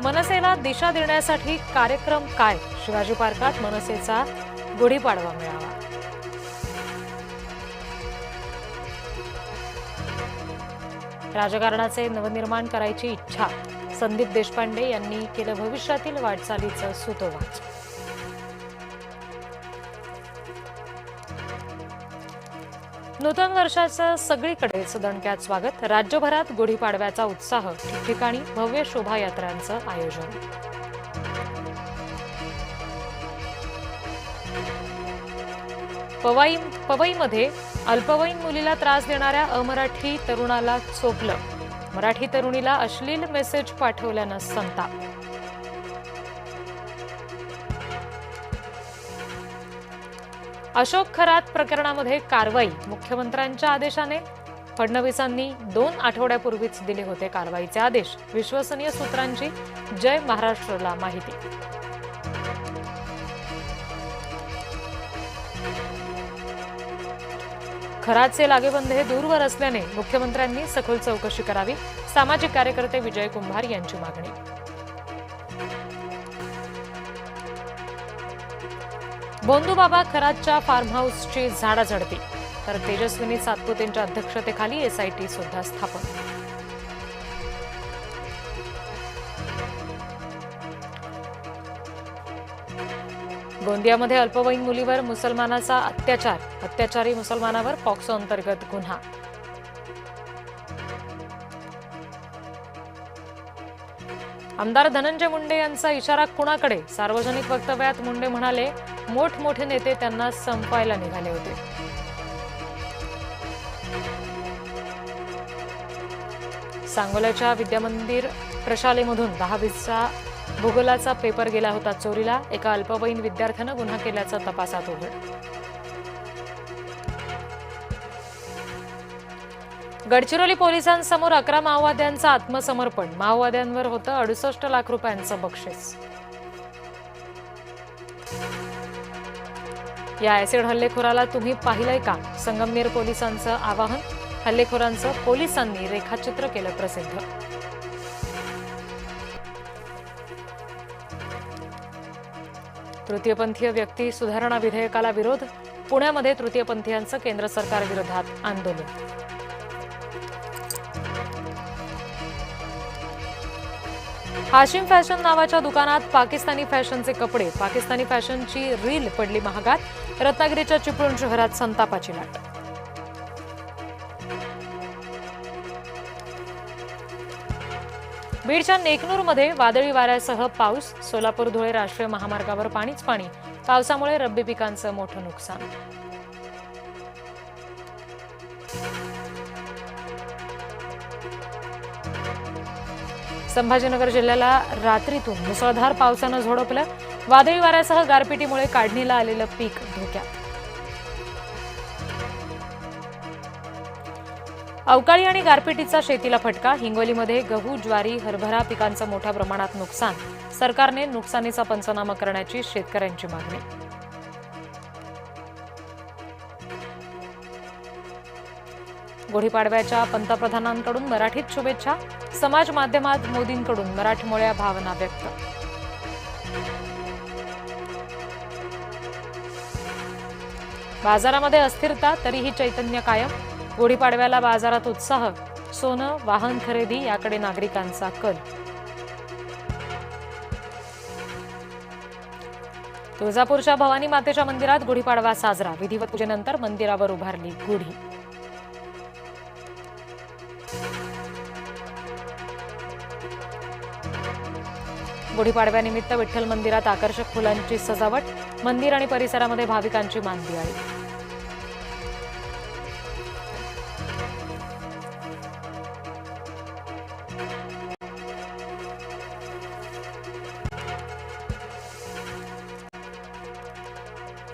मनसेला दिशा देण्यासाठी कार्यक्रम काय? शिवाजी पार्कात मनसेचा गुढीपाडवा मेळावा. राजकारणाचे नवनिर्माण करायची इच्छा. संदीप देशपांडे यांनी केलं भविष्यातील वाटचालीचं सुतोवाच. नूतन वर्षाचं सगळीकडेच दणक्यात स्वागत. राज्यभरात गुढीपाडव्याचा उत्साह. ठिकठिकाणी भव्य शोभायात्रांचं आयोजन. पवईमध्ये अल्पवयीन मुलीला त्रास देणाऱ्या अमराठी तरुणाला चोपलं. मराठी तरुणीला अश्लील मेसेज पाठवल्यानं संताप. अशोक खरात प्रकरणामध्ये कारवाई. मुख्यमंत्र्यांच्या आदेशाने फडणवीसांनी 2 आठवड्यापूर्वीच दिले होते कारवाईचे आदेश. विश्वसनीय सूत्रांची जय महाराष्ट्रला माहिती. खरातचे लागेबंधे दूरवर असल्याने मुख्यमंत्र्यांनी सखोल चौकशी करावी. सामाजिक कार्यकर्ते विजय कुंभार यांची मागणी. बोंधूबाबा खरातच्या फार्म हाऊसची झाडाझडती. तर तेजस्विनी सातपुतेंच्या अध्यक्षतेखाली एसआयटी सुद्धा स्थापन. गोंदियामध्ये अल्पवयीन मुलीवर मुसलमानाचा अत्याचार. अत्याचारी मुसलमानावर पॉक्सो अंतर्गत गुन्हा. आमदार धनंजय मुंडे यांचा इशारा कुणाकडे? सार्वजनिक वक्तव्यात मुंडे म्हणाले, मोठमोठे नेते त्यांना संपवायला निघाले होते. सांगोल्याच्या विद्यामंदिर प्रशालेमधून 10वीचा भूगोलाचा पेपर गेला होता चोरीला. एका अल्पवयीन विद्यार्थ्यानं गुन्हा केल्याचं तपासात उघड. गडचिरोली पोलिसांसमोर 11 माओवाद्यांचं आत्मसमर्पण. माओवाद्यांवर होतं 68 लाख रुपयांचं बक्षीस. या ऍसिड हल्लेखोराला तुम्ही पाहिलंय का? संगमनेर पोलिसांचं आवाहन. हल्लेखोरांचं पोलिसांनी रेखाचित्र केलं प्रसिद्ध. तृतीयपंथीय व्यक्ती सुधारणा विधेयकाला विरोध. पुण्यामध्ये तृतीयपंथीयांचं केंद्र सरकार विरोधात आंदोलन. हाशिम फॅशन नावाच्या दुकानात पाकिस्तानी फॅशनचे कपडे. पाकिस्तानी फॅशनची रील पडली महागात. रत्नागिरीच्या चिपळूण शहरात संतापाची लाट. बीडच्या नेकनूरमध्ये वादळी वाऱ्यासह पाऊस. सोलापूर धुळे राष्ट्रीय महामार्गावर पाणीच पाणी. पावसामुळे रब्बी पिकांचं मोठं नुकसान. संभाजीनगर जिल्ह्याला रात्रीतून मुसळधार पावसानं झोडपलं. वादळी वाऱ्यासह गारपिटीमुळे काढणीला आलेलं पीक धोक्यात. अवकाळी आणि गारपिटीचा शेतीला फटका. हिंगोलीमध्ये गहू, ज्वारी, हरभरा पिकांचं मोठ्या प्रमाणात नुकसान. सरकारने नुकसानीचा पंचनामा करण्याची शेतकऱ्यांची मागणी. गुढीपाडव्याच्या पंतप्रधानांकडून मराठीत शुभेच्छा. समाज माध्यमात मोदींकडून मराठमोळ्या भावना व्यक्त. बाजारामध्ये अस्थिरता तरीही चैतन्य कायम. गुढीपाडव्याला बाजारात उत्साह. सोनं, वाहन खरेदी याकडे नागरिकांचा कल. तुळजापूरच्या भवानी मातेच्या मंदिरात गुढीपाडवा साजरा. विधिवत पूजेनंतर मंदिरावर उभारली गुढी. गुढीपाडव्यानिमित्त विठ्ठल मंदिरात आकर्षक फुलांची सजावट. मंदिर आणि परिसरामध्ये भाविकांची मांदियाळी.